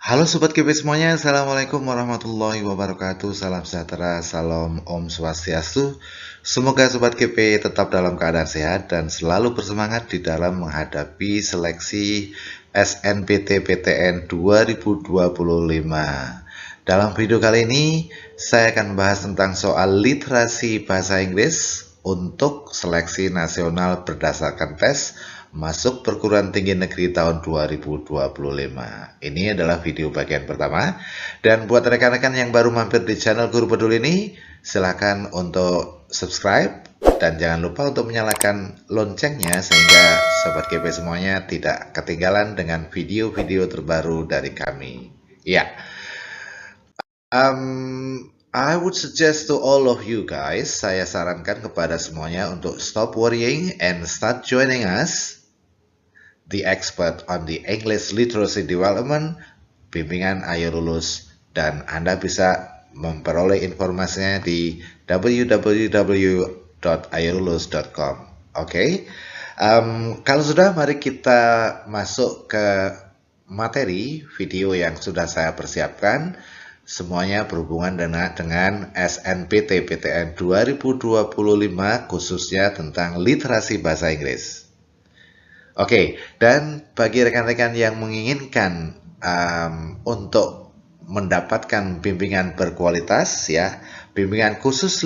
Halo Sobat GP semuanya, Assalamualaikum warahmatullahi wabarakatuh. Salam sejahtera, salam Om Swastiastu. Semoga Sobat GP tetap dalam keadaan sehat dan selalu bersemangat di dalam menghadapi seleksi SNPTPTN 2025. Dalam video kali ini, saya akan membahas tentang soal literasi bahasa Inggris untuk seleksi nasional berdasarkan tes masuk perguruan tinggi negeri tahun 2025. Ini adalah video bagian pertama. Dan buat rekan-rekan yang baru mampir di channel Guru Peduli ini, silakan untuk subscribe dan jangan lupa untuk menyalakan loncengnya sehingga Sobat GP semuanya tidak ketinggalan dengan video-video terbaru dari kami. Ya, I would suggest to all of you guys, saya sarankan kepada semuanya untuk stop worrying and start joining us, the expert on the English Literacy Development, bimbingan Ayo Lulus, dan Anda bisa memperoleh informasinya di www.ayolulus.com. Oke, kalau sudah, mari kita masuk ke materi video yang sudah saya persiapkan. Semuanya berhubungan dengan SNPTPTN 2025, khususnya tentang literasi bahasa Inggris. Oke, dan bagi rekan-rekan yang menginginkan untuk mendapatkan bimbingan berkualitas, ya, bimbingan khusus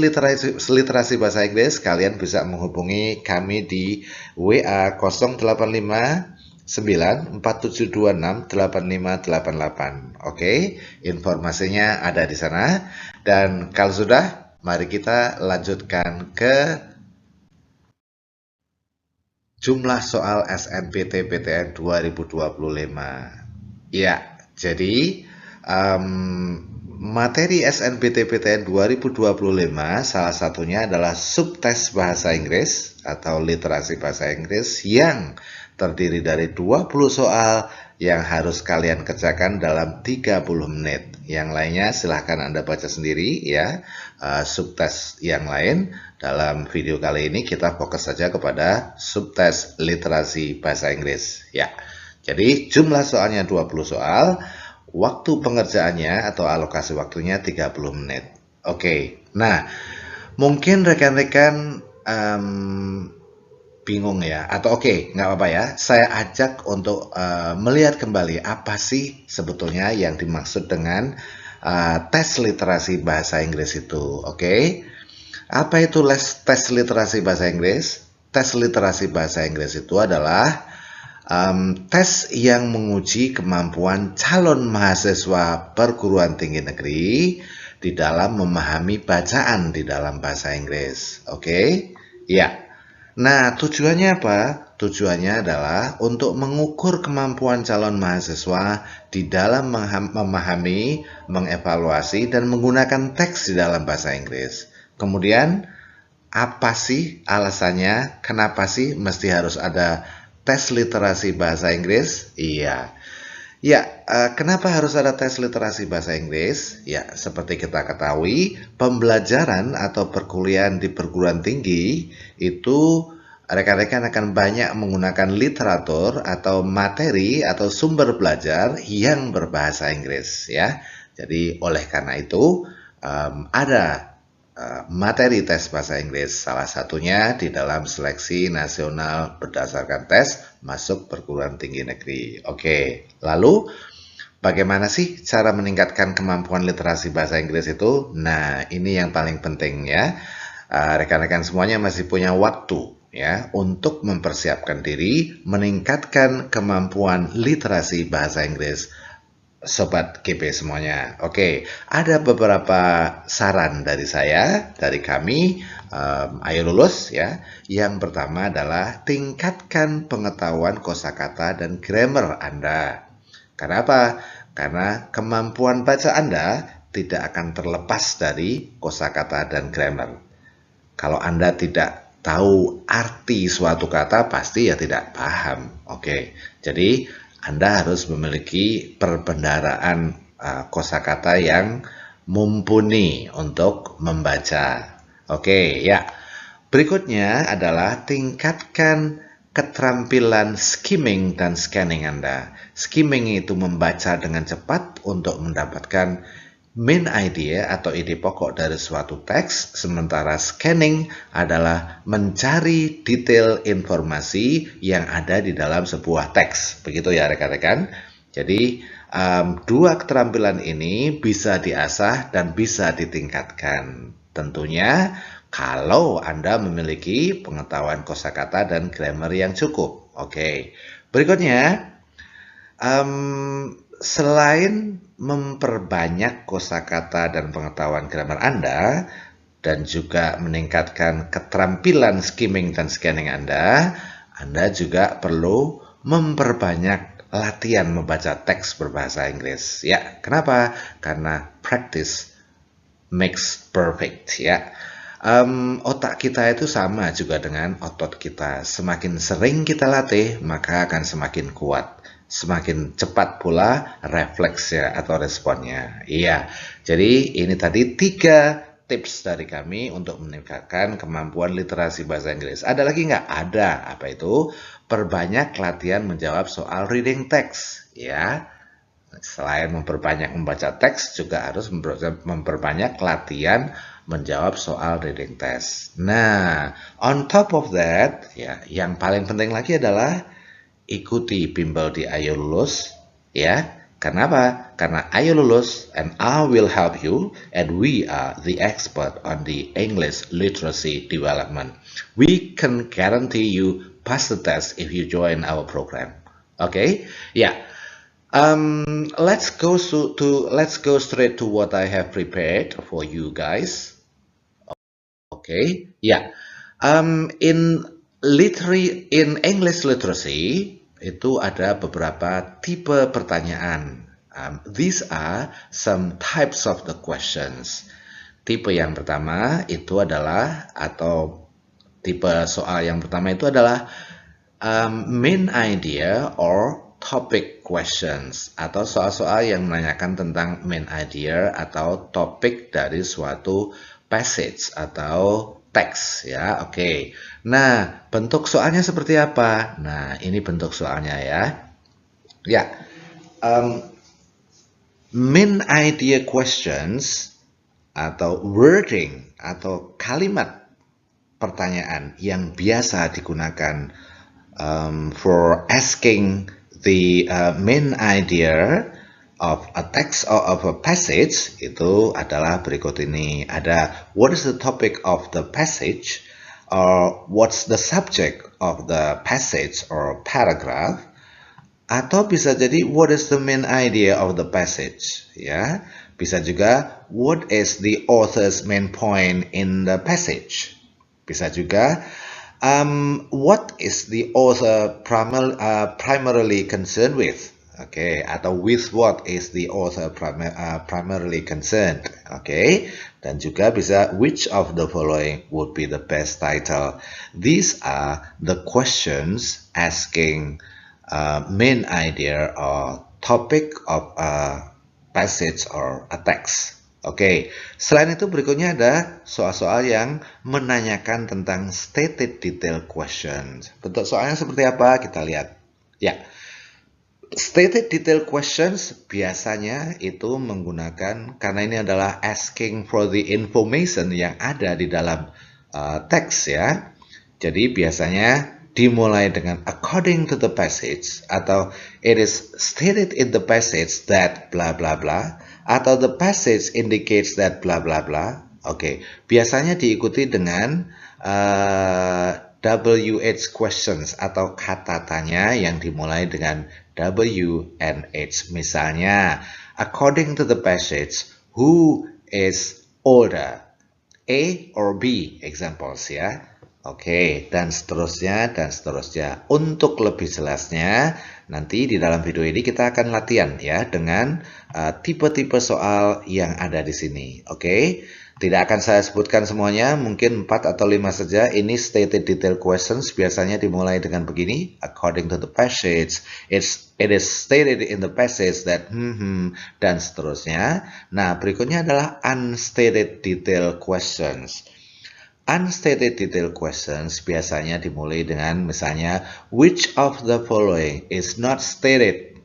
literasi bahasa Inggris, kalian bisa menghubungi kami di WA 085 947268588. Oke, informasinya ada di sana. Dan kalau sudah, mari kita lanjutkan ke jumlah soal SNPTPTN 2025. Ya, jadi materi SNPTPTN 2025 salah satunya adalah subtes bahasa Inggris atau literasi bahasa Inggris yang terdiri dari 20 soal yang harus kalian kerjakan dalam 30 menit. Yang lainnya silahkan Anda baca sendiri ya, subtes yang lain. Dalam video kali ini kita fokus saja kepada subtes literasi bahasa Inggris ya. Jadi jumlah soalnya 20 soal, waktu pengerjaannya atau alokasi waktunya 30 menit. Oke, nah mungkin rekan-rekan bingung ya, atau oke, nggak apa-apa ya, saya ajak untuk melihat kembali apa sih sebetulnya yang dimaksud dengan tes literasi bahasa Inggris itu. Oke, apa itu tes literasi bahasa Inggris? Tes literasi bahasa Inggris itu adalah tes yang menguji kemampuan calon mahasiswa perguruan tinggi negeri di dalam memahami bacaan di dalam bahasa Inggris. Oke, ya. Nah, tujuannya apa? Tujuannya adalah untuk mengukur kemampuan calon mahasiswa di dalam memahami, mengevaluasi, dan menggunakan teks di dalam bahasa Inggris. Kemudian, apa sih alasannya? Kenapa sih mesti harus ada tes literasi bahasa Inggris? Iya. Ya, kenapa harus ada tes literasi bahasa Inggris? Ya, seperti kita ketahui, pembelajaran atau perkuliahan di perguruan tinggi itu rekan-rekan akan banyak menggunakan literatur atau materi atau sumber belajar yang berbahasa Inggris, ya. Jadi, oleh karena itu, ada materi tes bahasa Inggris, salah satunya di dalam seleksi nasional berdasarkan tes masuk perguruan tinggi negeri. Oke, lalu bagaimana sih cara meningkatkan kemampuan literasi bahasa Inggris itu? Nah, ini yang paling penting ya. Rekan-rekan semuanya masih punya waktu ya untuk mempersiapkan diri meningkatkan kemampuan literasi bahasa Inggris. Sobat GP semuanya. Oke, ada beberapa saran dari saya, dari kami, Ayo Lulus ya. Yang pertama adalah tingkatkan pengetahuan kosakata dan grammar Anda. Kenapa? Karena kemampuan baca Anda tidak akan terlepas dari kosakata dan grammar. Kalau Anda tidak tahu arti suatu kata, pasti ya tidak paham. Oke, jadi Anda harus memiliki perbendaharaan kosakata yang mumpuni untuk membaca. Oke, ya. Berikutnya adalah tingkatkan keterampilan skimming dan scanning Anda. Skimming itu membaca dengan cepat untuk mendapatkan main idea atau ide pokok dari suatu teks, sementara scanning adalah mencari detail informasi yang ada di dalam sebuah teks. Begitu ya rekan-rekan. Jadi dua keterampilan ini bisa diasah dan bisa ditingkatkan. Tentunya kalau Anda memiliki pengetahuan kosakata dan grammar yang cukup. Oke. Berikutnya, selain memperbanyak kosakata dan pengetahuan grammar Anda, dan juga meningkatkan keterampilan skimming dan scanning Anda juga perlu memperbanyak latihan membaca teks berbahasa Inggris. Ya, kenapa? Karena practice makes perfect, ya. Otak kita itu sama juga dengan otot kita. Semakin sering kita latih, maka akan semakin kuat. Semakin cepat pula refleksnya atau responnya. Iya, jadi ini tadi 3 tips dari kami untuk meningkatkan kemampuan literasi bahasa Inggris. Ada lagi nggak? Ada. Apa itu? Perbanyak latihan menjawab soal reading text. Ya. Selain memperbanyak membaca teks, juga harus memperbanyak latihan menjawab soal reading test. Nah, on top of that, ya, yang paling penting lagi adalah ikuti bimbel di Ayo Lulus, ya. Kenapa? Karena Ayo Lulus and I will help you, and we are the expert on the English literacy development. We can guarantee you pass the test if you join our program. Okay? Yeah. Let's go straight to what I have prepared for you guys. Okay, yeah. In English literacy itu ada beberapa tipe pertanyaan. These are some types of the questions. Tipe yang pertama itu adalah, atau tipe soal yang pertama itu adalah main idea or topic questions, atau soal-soal yang menanyakan tentang main idea atau topik dari suatu passage atau teks, ya. Oke. Nah, bentuk soalnya seperti apa? Nah, ini bentuk soalnya, ya. Ya. Main idea questions atau wording atau kalimat pertanyaan yang biasa digunakan for asking the main idea of a text or of a passage itu adalah berikut ini. Ada what is the topic of the passage, or what's the subject of the passage or paragraph, atau bisa jadi what is the main idea of the passage, ya. Bisa juga what is the author's main point in the passage. Bisa juga what is the author primarily concerned with? Okay, atau with what is the author primarily concerned? Okay, dan juga bisa which of the following would be the best title? These are the questions asking main idea or topic of a passage or a text. Oke, selain itu berikutnya ada soal-soal yang menanyakan tentang stated detail questions. Bentuk soalnya seperti apa? Kita lihat. Ya, stated detail questions biasanya itu menggunakan, karena ini adalah asking for the information yang ada di dalam teks, ya. Jadi biasanya dimulai dengan according to the passage, atau it is stated in the passage that bla bla bla, atau the passage indicates that bla bla bla. Oke, biasanya diikuti dengan WH questions atau kata tanya yang dimulai dengan W and H. Misalnya, according to the passage, who is older? A or B? Examples, ya. Oke, dan seterusnya, dan seterusnya. Untuk lebih jelasnya, nanti di dalam video ini kita akan latihan, ya, dengan tipe-tipe soal yang ada di sini. Oke, tidak akan saya sebutkan semuanya, mungkin 4 atau 5 saja. Ini stated detail questions, biasanya dimulai dengan begini. According to the passage, it is stated in the passage that dan seterusnya. Nah, berikutnya adalah unstated detail questions. unstated detail questions biasanya dimulai dengan misalnya which of the following is not stated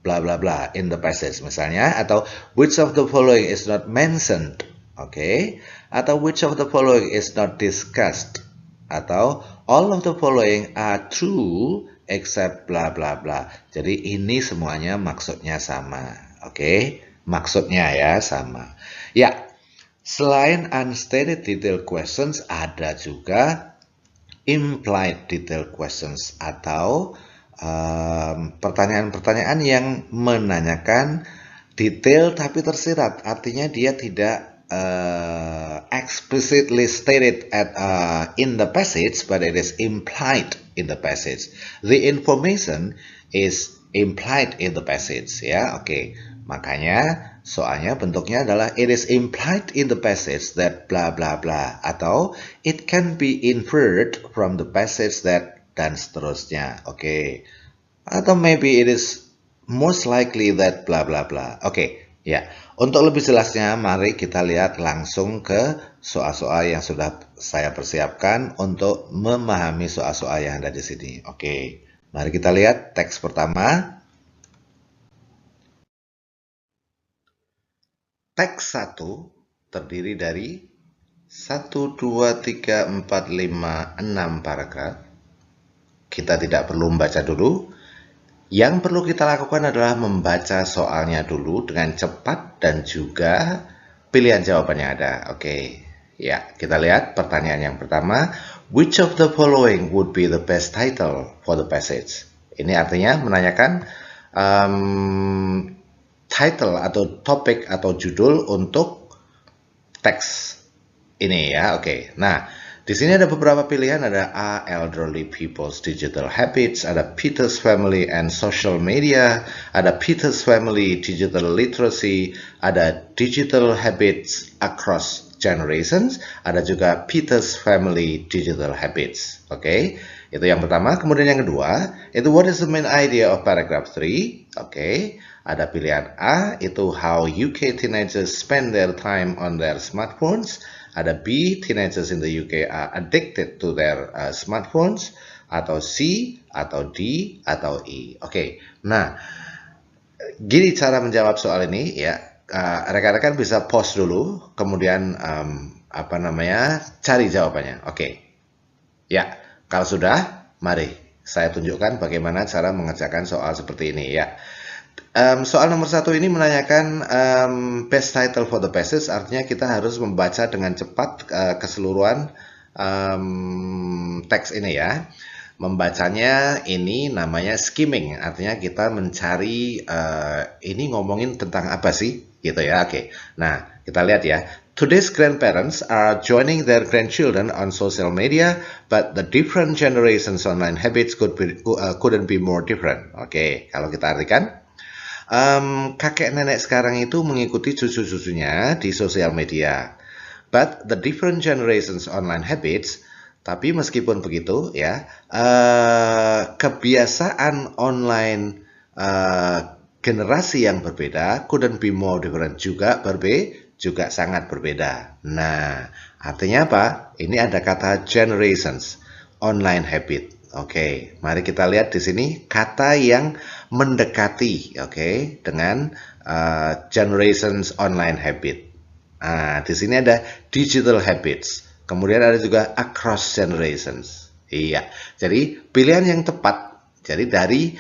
bla bla bla in the passage misalnya, atau which of the following is not mentioned, oke, atau which of the following is not discussed, atau all of the following are true except bla bla bla. Jadi ini semuanya maksudnya sama, oke? Maksudnya ya sama. Ya, selain unstated detail questions ada juga implied detail questions atau pertanyaan-pertanyaan yang menanyakan detail tapi tersirat, artinya dia tidak explicitly stated in the passage, but it is implied in the passage. The information is implied in the passage, ya, oke. Makanya soalnya bentuknya adalah it is implied in the passage that bla bla bla, atau it can be inferred from the passage that, dan seterusnya, oke. Atau maybe it is most likely that bla bla bla, oke. Ya, untuk lebih jelasnya, mari kita lihat langsung ke soal-soal yang sudah saya persiapkan untuk memahami soal-soal yang ada di sini. Oke, mari kita lihat teks pertama. Teks 1 terdiri dari 1, 2, 3, 4, 5, 6 paragraf. Kita tidak perlu membaca dulu. Yang perlu kita lakukan adalah membaca soalnya dulu dengan cepat dan juga pilihan jawabannya ada. Oke, ya, kita lihat pertanyaan yang pertama. Which of the following would be the best title for the passage? Ini artinya menanyakan title atau topik atau judul untuk teks ini ya. Oke, nah di sini ada beberapa pilihan, ada A, elderly people's digital habits, ada Peter's family and social media, ada Peter's family digital literacy, ada digital habits across generations, ada juga Peter's family digital habits. Oke, itu yang pertama. Kemudian yang kedua, itu what is the main idea of paragraph 3? Oke, ada pilihan A, itu how UK teenagers spend their time on their smartphones. Ada B, teenagers in the UK are addicted to their smartphones, atau C, atau D, atau E. Oke, nah gini cara menjawab soal ini ya. Rekan-rekan bisa pause dulu, kemudian cari jawabannya. Oke, ya, kalau sudah, mari saya tunjukkan bagaimana cara mengerjakan soal seperti ini ya. Soal nomor 1 ini menanyakan best title for the passage, artinya kita harus membaca dengan cepat keseluruhan teks ini ya. Membacanya ini namanya skimming, artinya kita mencari ini ngomongin tentang apa sih gitu ya. Oke, nah kita lihat ya. Today's grandparents are joining their grandchildren on social media, but the different generations online habits couldn't be more different. Oke, kalau kita artikan, kakek nenek sekarang itu mengikuti cucu-cucunya di sosial media. But the different generations online habits, tapi meskipun begitu ya, kebiasaan online generasi yang berbeda couldn't be more different, juga sangat berbeda. Nah, artinya apa? Ini ada kata generations, online habit. Oke, mari kita lihat di sini kata yang mendekati, oke, dengan generations online habit. Nah, di sini ada digital habits. Kemudian ada juga across generations. Iya, jadi pilihan yang tepat. Jadi dari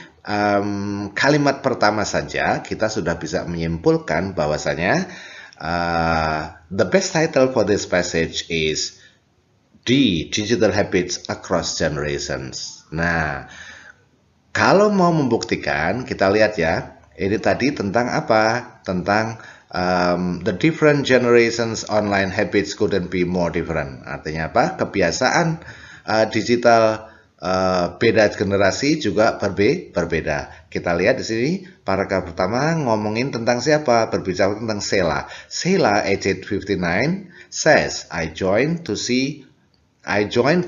kalimat pertama saja kita sudah bisa menyimpulkan bahwasanya the best title for this passage is D, digital habits across generations. Nah, kalau mau membuktikan, kita lihat ya, ini tadi tentang apa? Tentang the different generations online habits couldn't be more different. Artinya apa? Kebiasaan digital beda generasi juga berbeda. Kita lihat di sini paragraf pertama ngomongin tentang siapa? Berbicara tentang Sheila. Sheila, aged 59, says, I joined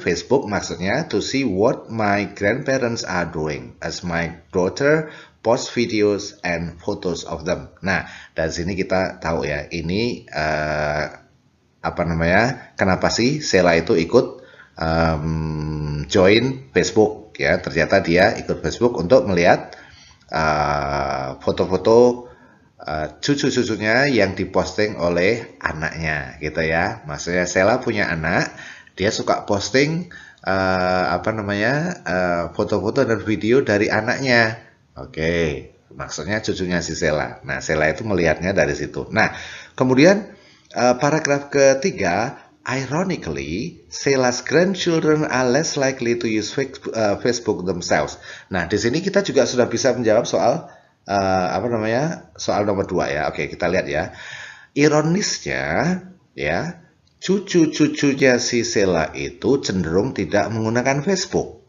Facebook, maksudnya to see what my grandparents are doing as my daughter post videos and photos of them. Nah, dari sini kita tahu ya, ini apa namanya, kenapa sih Sheila itu ikut join Facebook ya? Ternyata dia ikut Facebook untuk melihat foto-foto cucu-cucunya yang diposting oleh anaknya gitu ya. Maksudnya Sheila punya anak, dia suka posting apa namanya, foto-foto dan video dari anaknya. Oke, maksudnya cucunya si Sheila. Nah, Sheila itu melihatnya dari situ. Nah, kemudian paragraf ketiga, ironically, Sheila's grandchildren are less likely to use Facebook themselves. Nah, di sini kita juga sudah bisa menjawab soal apa namanya, soal nomor 2 ya. Oke, kita lihat ya. Ironisnya ya, cucu-cucunya si Sheila itu cenderung tidak menggunakan Facebook.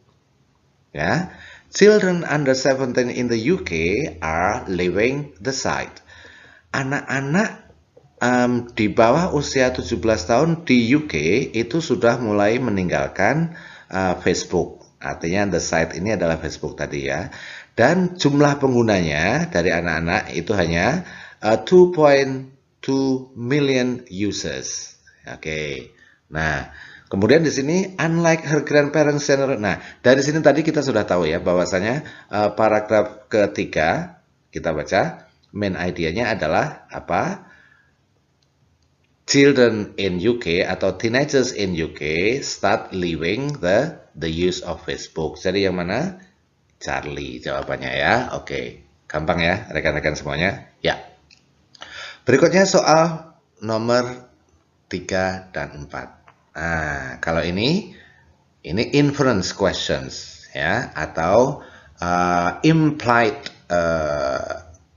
Ya, children under 17 in the UK are leaving the site. Anak-anak di bawah usia 17 tahun di UK itu sudah mulai meninggalkan Facebook. Artinya the site ini adalah Facebook tadi ya. Dan jumlah penggunanya dari anak-anak itu hanya 2.2 million users. Oke. Nah, kemudian di sini unlike her grandparents generation. Nah, dari sini tadi kita sudah tahu ya bahwasanya paragraf ketiga kita baca main idea-nya adalah apa? Children in UK atau teenagers in UK start leaving the use of Facebook. Jadi yang mana? Charlie jawabannya ya. Oke, gampang ya rekan-rekan semuanya. Ya. Berikutnya soal nomor 3 dan 4. Nah, kalau ini inference questions ya atau implied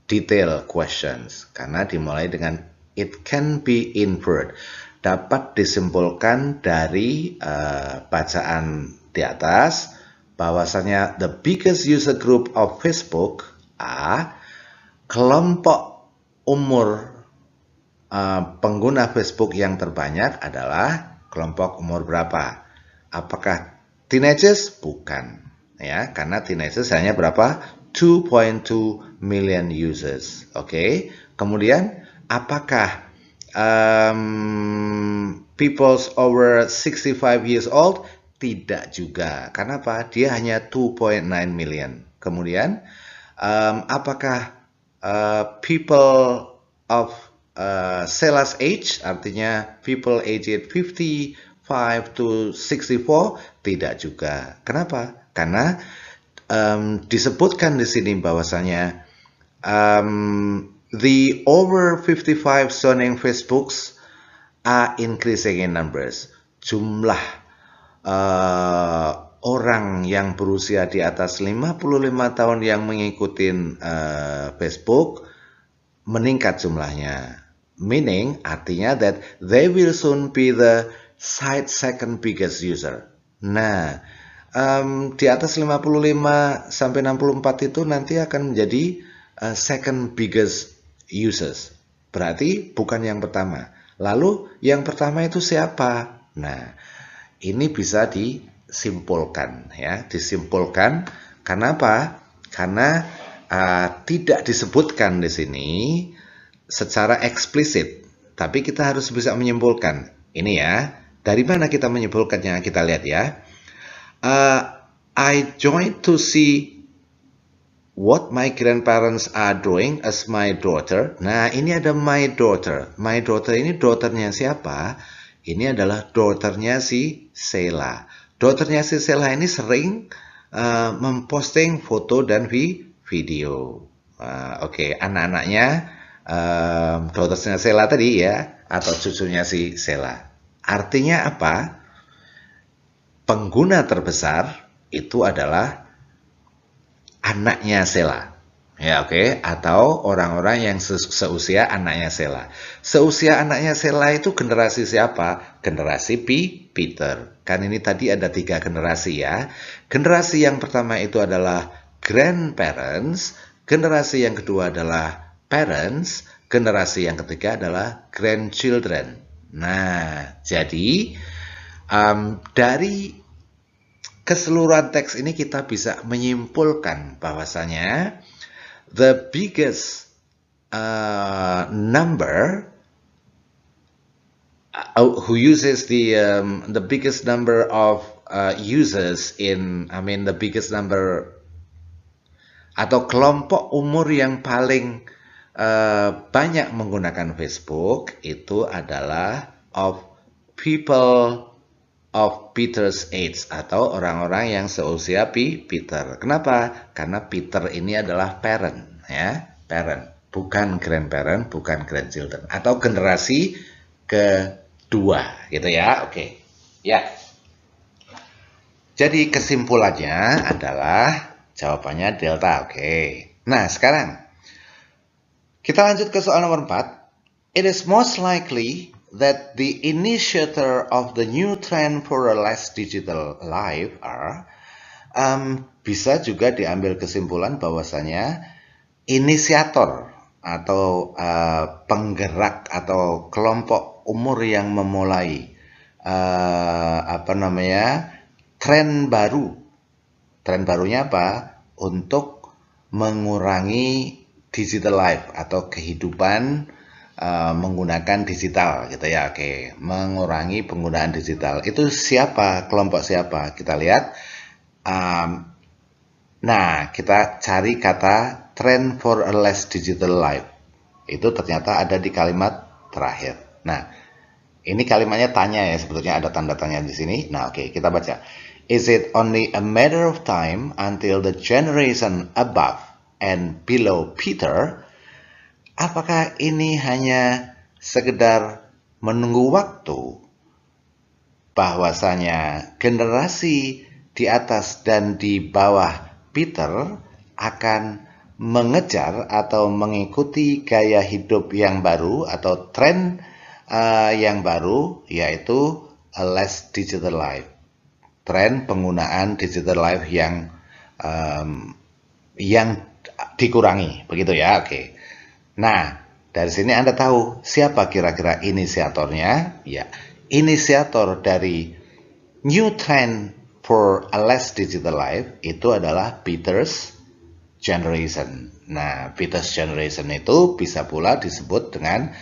detail questions karena dimulai dengan it can be inferred, dapat disimpulkan dari bacaan di atas bahwasanya the biggest user group of Facebook kelompok umur pengguna Facebook yang terbanyak adalah kelompok umur berapa? Apakah teenagers? Bukan ya, karena teenagers hanya berapa? 2.2 million users. Oke. Kemudian apakah peoples over 65 years old? Tidak juga. Kenapa? Dia hanya 2.9 million. Kemudian apakah people of Sheila's age, artinya people aged 55 to 64? Tidak juga. Kenapa? Karena disebutkan di sini bahwasanya the over 55 zoning Facebooks are increasing in numbers. Jumlah orang yang berusia di atas 55 tahun yang mengikuti Facebook meningkat jumlahnya. Meaning, artinya that they will soon be the second biggest user. Nah, di atas 55 sampai 64 itu nanti akan menjadi second biggest users. Berarti bukan yang pertama. Lalu yang pertama itu siapa? Nah, ini bisa disimpulkan ya, disimpulkan. Kenapa? Karena tidak disebutkan di sini secara eksplisit, tapi kita harus bisa menyimpulkan. Ini ya, dari mana kita menyimpulkannya? Kita lihat ya. I joined to see what my grandparents are doing as my daughter. Nah, ini ada my daughter. My daughter ini daughternya siapa? Ini adalah daughternya si Sheila. Daughternya si Sheila ini sering memposting foto dan video. Oke, anak-anaknya daughternya Sheila tadi ya, atau cucunya si Sheila. Artinya apa? Pengguna terbesar itu adalah anaknya Sheila. Ya, oke. Atau orang-orang yang seusia anaknya Sheila. Seusia anaknya Sheila itu generasi siapa? Generasi Peter. Kan ini tadi ada 3 generasi ya. Generasi yang pertama itu adalah grandparents. Generasi yang kedua adalah parents. Generasi yang ketiga adalah grandchildren. Nah, jadi dari keseluruhan teks ini kita bisa menyimpulkan bahwasanya the biggest number who uses the biggest number of users the biggest number atau kelompok umur yang paling banyak menggunakan Facebook itu adalah of people of Peter's age atau orang-orang yang seusia Peter. Kenapa? Karena Peter ini adalah parent, ya, parent, bukan grandparent, bukan grandchildren atau generasi kedua, gitu ya. Oke. Ya. Jadi kesimpulannya adalah jawabannya delta. Oke. Nah, sekarang kita lanjut ke soal nomor 4. It is most likely that the initiator of the new trend for a less digital life are bisa juga diambil kesimpulan bahwasanya inisiator atau penggerak atau kelompok umur yang memulai tren baru. Tren barunya apa? Untuk mengurangi digital life atau kehidupan menggunakan digital, gitu ya. Oke, mengurangi penggunaan digital. Itu siapa? Kelompok siapa? Kita lihat. Nah, kita cari kata trend for a less digital life. Itu ternyata ada di kalimat terakhir. Nah, ini kalimatnya tanya ya, sebetulnya ada tanda tanya di sini. Nah, oke, kita baca. Is it only a matter of time until the generation above and below Peter? Apakah ini hanya sekedar menunggu waktu bahwasanya generasi di atas dan di bawah Peter akan mengejar atau mengikuti gaya hidup yang baru atau tren yang baru, yaitu a less digital life. Tren penggunaan digital life yang dikurangi, begitu ya. Oke. Nah, dari sini Anda tahu siapa kira-kira inisiatornya? Ya, inisiator dari new trend for a less digital life itu adalah Peter's generation. Nah, Peter's generation itu bisa pula disebut dengan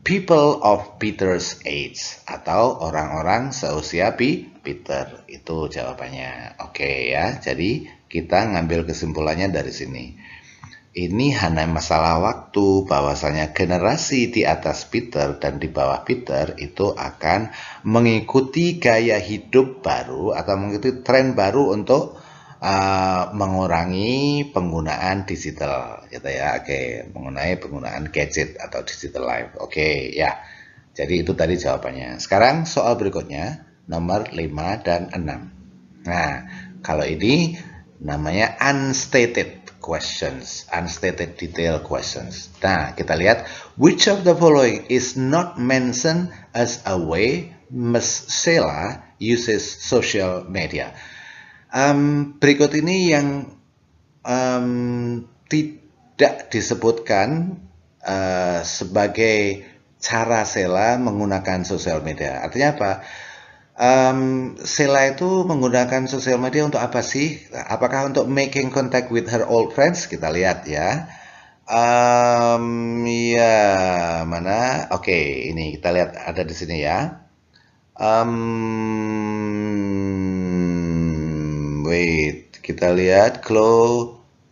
people of Peter's age atau orang-orang seusia Peter. Itu jawabannya. Oke ya. Jadi kita ngambil kesimpulannya dari sini. Ini hanya masalah waktu bahwasanya generasi di atas Peter dan di bawah Peter itu akan mengikuti gaya hidup baru atau mengikuti tren baru untuk mengurangi penggunaan digital, gitu ya. Oke, mengenai penggunaan gadget atau digital life. Oke, ya. Jadi itu tadi jawabannya. Sekarang soal berikutnya, nomor 5 dan 6. Nah, kalau ini namanya unstated questions, unstated detail questions. Nah, kita lihat, which of the following is not mentioned as a way Miss Sheila uses social media? Berikut ini yang tidak disebutkan sebagai cara Sheila menggunakan sosial media. Artinya apa? Sheila itu menggunakan sosial media untuk apa sih? Apakah untuk making contact with her old friends? Kita lihat ya. Ya, mana? Oke, ini kita lihat ada di sini ya. Wait, kita lihat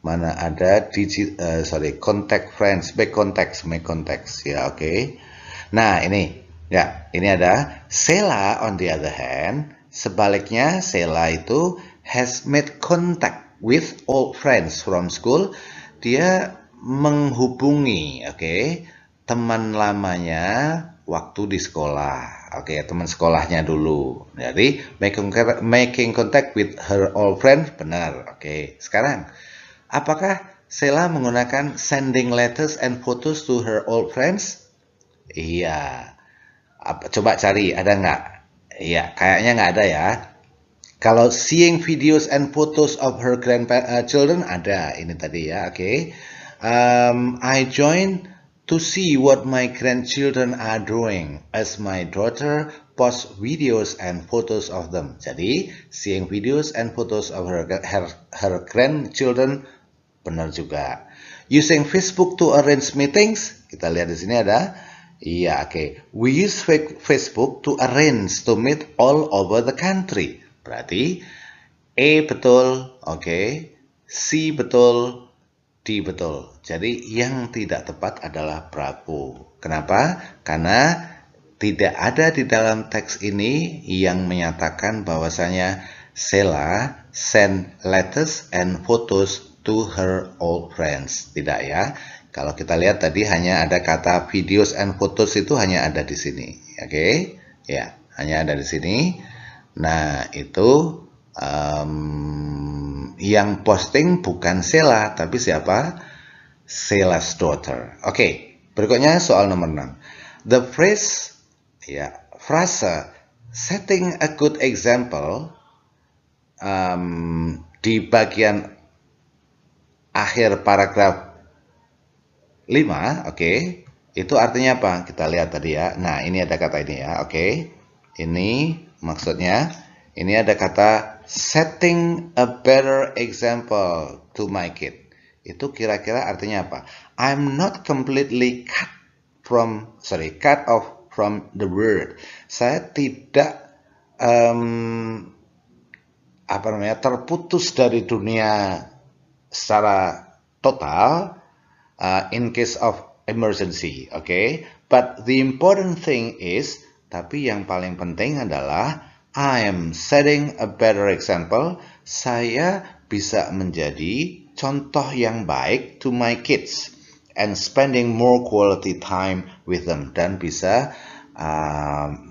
mana ada contact friends, make contacts ya, oke. Nah, ini ya, ini ada Sheila on the other hand, sebaliknya Sheila itu has made contact with old friends from school. Dia menghubungi, teman lamanya waktu di sekolah. Teman sekolahnya dulu. Jadi making contact with her old friend benar. Sekarang apakah Sheila menggunakan sending letters and photos to her old friends? Iya. Coba cari, ada nggak? Iya, kayaknya nggak ada ya. Kalau seeing videos and photos of her grandchildren ada. Ini tadi ya. I joined to see what my grandchildren are doing as my daughter posts videos and photos of them. Jadi, seeing videos and photos of her grandchildren benar juga. Using Facebook to arrange meetings, kita lihat di sini ada Iya, oke. We use Facebook to arrange to meet all over the country. Berarti E betul, oke. C betul, D betul. Jadi yang tidak tepat adalah Bravo. Kenapa? Karena tidak ada di dalam teks ini yang menyatakan bahwasanya Sheila send letters and photos to her old friends. Tidak ya. Kalau kita lihat tadi hanya ada kata videos and photos itu hanya ada di sini. Oke? Ya, hanya ada di sini. Nah, itu yang posting bukan Sheila, tapi siapa? Sheila's daughter. Oke, berikutnya soal nomor 6. The phrase, ya, frase setting a good example di bagian akhir paragraf 5, oke. Itu artinya apa? Kita lihat tadi ya. Nah, ini ada kata ini ya, oke. Ini maksudnya, ini ada kata setting a better example to my kid. Itu kira-kira artinya apa? I'm not completely cut off from the world. Saya tidak terputus dari dunia secara total in case of emergency, okay? But the important thing is, tapi yang paling penting adalah I am setting a better example. Saya bisa menjadi contoh yang baik to my kids and spending more quality time with them, dan bisa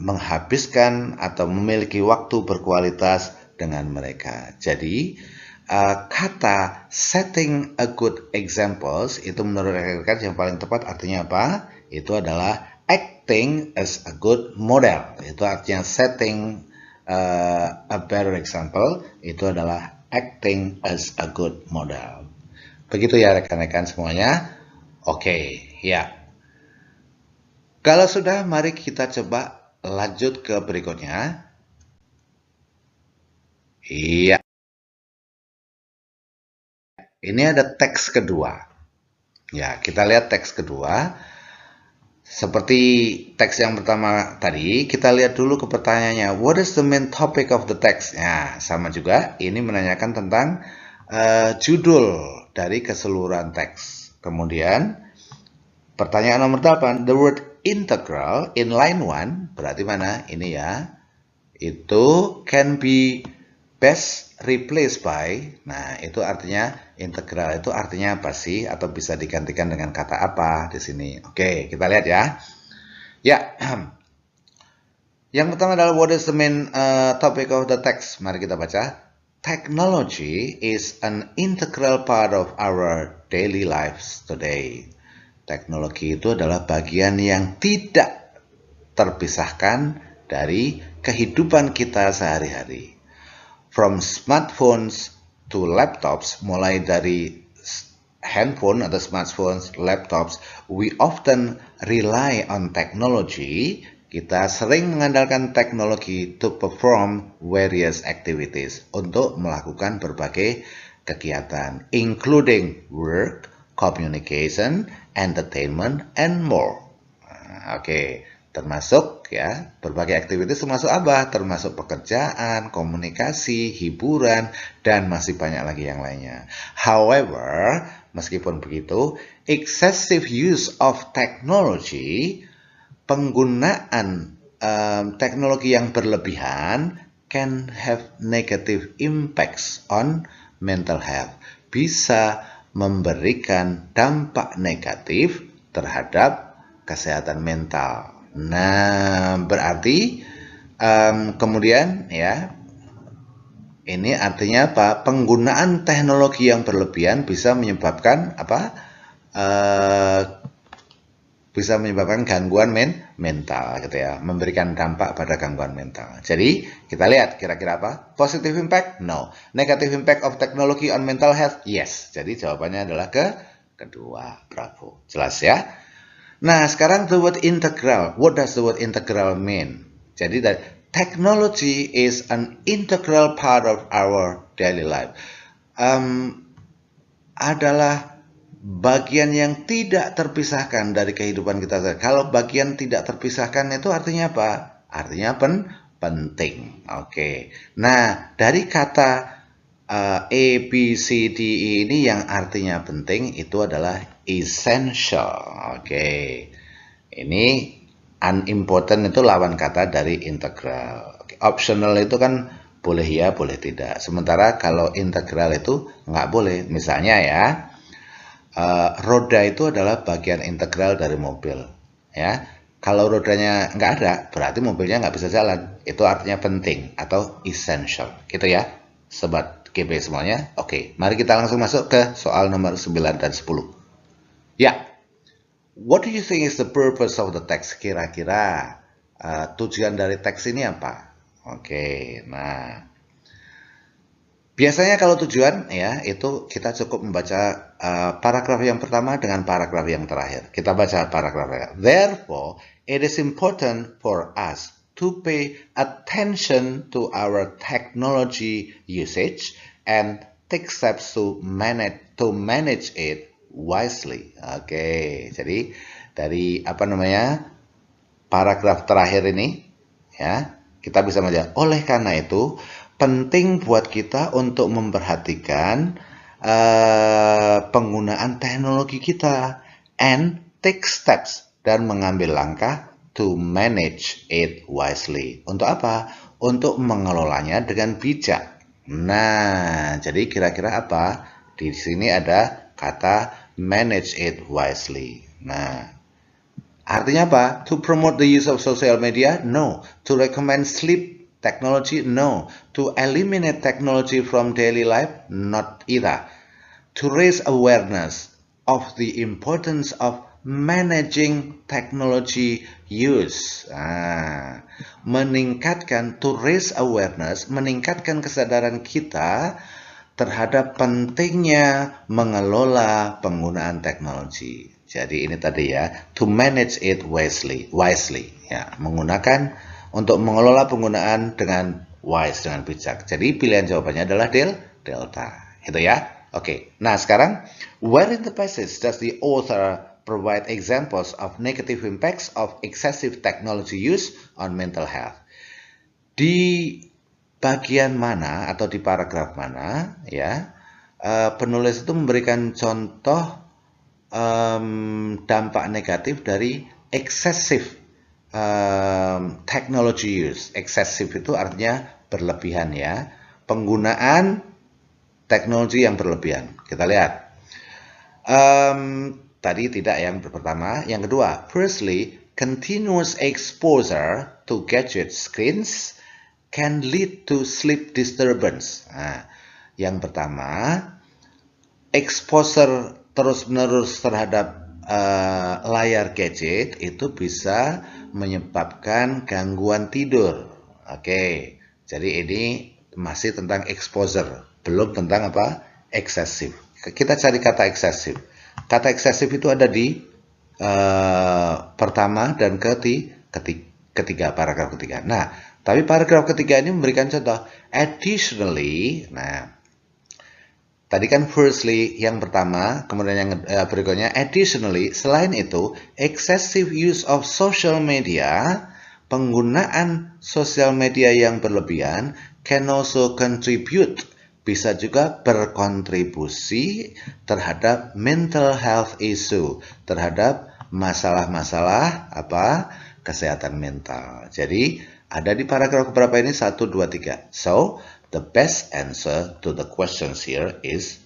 menghabiskan atau memiliki waktu berkualitas dengan mereka. Jadi kata setting a good examples itu menurut rekan-rekan yang paling tepat artinya apa? Itu adalah acting as a good model. Itu artinya setting a better example itu adalah acting as a good model. Begitu ya rekan-rekan semuanya. Oke, ya. Kalau sudah, mari kita coba lanjut ke berikutnya. Iya. Ini ada teks kedua. Ya, kita lihat teks kedua. Seperti teks yang pertama tadi, kita lihat dulu ke pertanyaannya. What is the main topic of the text? Ya, sama juga. Ini menanyakan tentang judul dari keseluruhan teks. Kemudian, pertanyaan nomor 8. The word integral in line 1, berarti mana? Ini ya. Itu can be best replaced by, nah itu artinya integral itu artinya apa sih, atau bisa digantikan dengan kata apa di sini. Oke, kita lihat ya. Ya, yang pertama adalah what is the main topic of the text. Mari kita baca. Technology is an integral part of our daily lives today. Teknologi itu adalah bagian yang tidak terpisahkan dari kehidupan kita sehari-hari. From smartphones to laptops, mulai dari handphone atau smartphones, laptops, we often rely on technology. Kita sering mengandalkan teknologi to perform various activities, untuk melakukan berbagai kegiatan, including work, communication, entertainment, and more. Oke. Termasuk ya, berbagai aktivitas termasuk apa? Termasuk pekerjaan, komunikasi, hiburan, dan masih banyak lagi yang lainnya. However, meskipun begitu, excessive use of technology, penggunaan teknologi yang berlebihan can have negative impacts on mental health. Bisa memberikan dampak negatif terhadap kesehatan mental. Nah, berarti kemudian ya, ini artinya apa? Penggunaan teknologi yang berlebihan bisa menyebabkan apa? Bisa menyebabkan gangguan mental, gitu ya, memberikan dampak pada gangguan mental. Jadi kita lihat kira-kira apa? Positive impact? No. Negative impact of technology on mental health? Yes. Jadi jawabannya adalah kedua. Bravo. Jelas ya? Nah, sekarang the word integral. What does the word integral mean? Jadi technology is an integral part of our daily life. Adalah bagian yang tidak terpisahkan dari kehidupan kita. Kalau bagian tidak terpisahkan itu artinya apa? Artinya penting. Oke. Nah, dari kata A, B, C, D, E ini yang artinya penting itu adalah essential. Oke. Ini unimportant itu lawan kata dari integral. Optional itu kan boleh ya, boleh tidak. Sementara kalau integral itu nggak boleh. Misalnya ya, roda itu adalah bagian integral dari mobil. Ya, kalau rodanya nggak ada, berarti mobilnya nggak bisa jalan. Itu artinya penting atau essential. Gitu ya, sobat GB semuanya. Oke, mari kita langsung masuk ke soal nomor 9 dan 10. Ya, what do you think is the purpose of the text? Kira-kira tujuan dari teks ini apa? Oke, nah biasanya kalau tujuan ya itu kita cukup membaca paragraf yang pertama dengan paragraf yang terakhir. Kita baca paragrafnya. Therefore, it is important for us to pay attention to our technology usage and take steps to manage it wisely. Oke, jadi dari paragraf terakhir ini ya kita bisa baca. Oleh karena itu penting buat kita untuk memperhatikan penggunaan teknologi kita and take steps dan mengambil langkah to manage it wisely. Untuk apa? Untuk mengelolanya dengan bijak. Nah, jadi kira-kira apa? Di sini ada kata manage it wisely. Nah, artinya apa? To promote the use of social media? No. To recommend sleep technology? No. To eliminate technology from daily life? Not either. To raise awareness of the importance of managing technology use. To raise awareness, meningkatkan kesadaran kita terhadap pentingnya mengelola penggunaan teknologi. Jadi ini tadi ya, to manage it wisely, ya, untuk mengelola penggunaan dengan wise, dengan bijak. Jadi pilihan jawabannya adalah delta. Itu ya. Oke. Nah, sekarang where in the passage does the author provide examples of negative impacts of excessive technology use on mental health? Di bagian mana atau di paragraf mana ya penulis itu memberikan contoh dampak negatif dari excessive technology use. Excessive itu artinya berlebihan ya. Penggunaan teknologi yang berlebihan. Kita lihat. Tadi tidak yang pertama. Yang kedua, firstly, continuous exposure to gadget screens can lead to sleep disturbance. Nah, yang pertama, exposure terus-menerus terhadap layar gadget itu bisa menyebabkan gangguan tidur. Oke, jadi ini masih tentang exposure, belum tentang apa? Excessive. Kita cari kata excessive. Kata excessive itu ada di pertama dan ketiga, paragraf ketiga. Nah, tapi paragraf ketiga ini memberikan contoh. Additionally, nah, tadi kan firstly yang pertama, kemudian yang berikutnya additionally, selain itu, excessive use of social media, penggunaan sosial media yang berlebihan, can also contribute, bisa juga berkontribusi terhadap mental health issue, terhadap masalah-masalah kesehatan mental. Jadi ada di paragraf berapa ini? 1, 2, 3. So, the best answer to the questions here is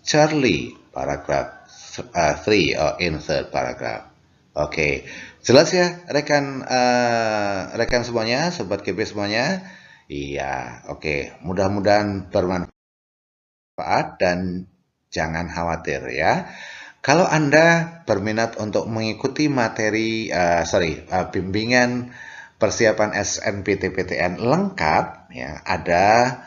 Charlie, paragraph 3 or in third paragraph. Oke, jelas ya rekan semuanya, sobat GB semuanya? Iya, oke. Mudah-mudahan bermanfaat dan jangan khawatir ya. Kalau Anda berminat untuk mengikuti materi, bimbingan persiapan SNMPTN lengkap, ya, ada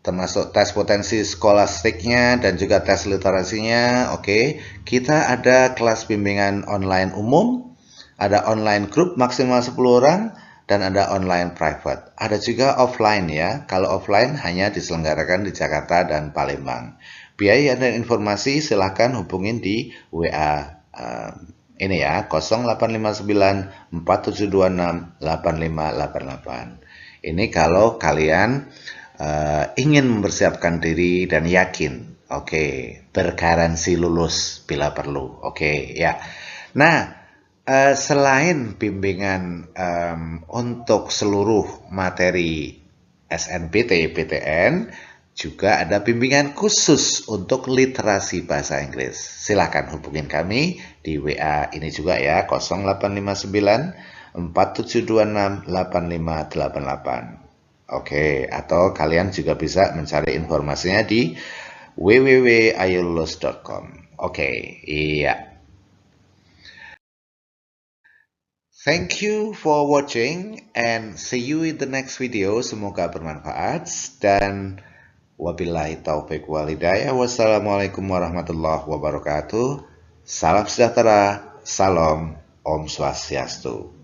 termasuk tes potensi skolastiknya dan juga tes literasinya. Oke, kita ada kelas bimbingan online umum, ada online group maksimal 10 orang, dan ada online private. Ada juga offline ya. Kalau offline hanya diselenggarakan di Jakarta dan Palembang. Biaya dan informasi silahkan hubungin di WA ini ya, 0859 4726 8588. Ini kalau kalian ingin mempersiapkan diri dan yakin, oke, bergaransi lulus bila perlu, oke ya. Nah, selain bimbingan untuk seluruh materi SNBT, PTN, juga ada bimbingan khusus untuk literasi bahasa Inggris. Silahkan hubungin kami di WA ini juga ya, 0859 4726 8588. Oke, atau kalian juga bisa mencari informasinya di www.ayolulus.com. Oke, iya. Thank you for watching and see you in the next video. Semoga bermanfaat dan wabillahi taufiq wal hidayah. Wassalamualaikum warahmatullahi wabarakatuh. Salam sejahtera, salam, Om Swastiastu.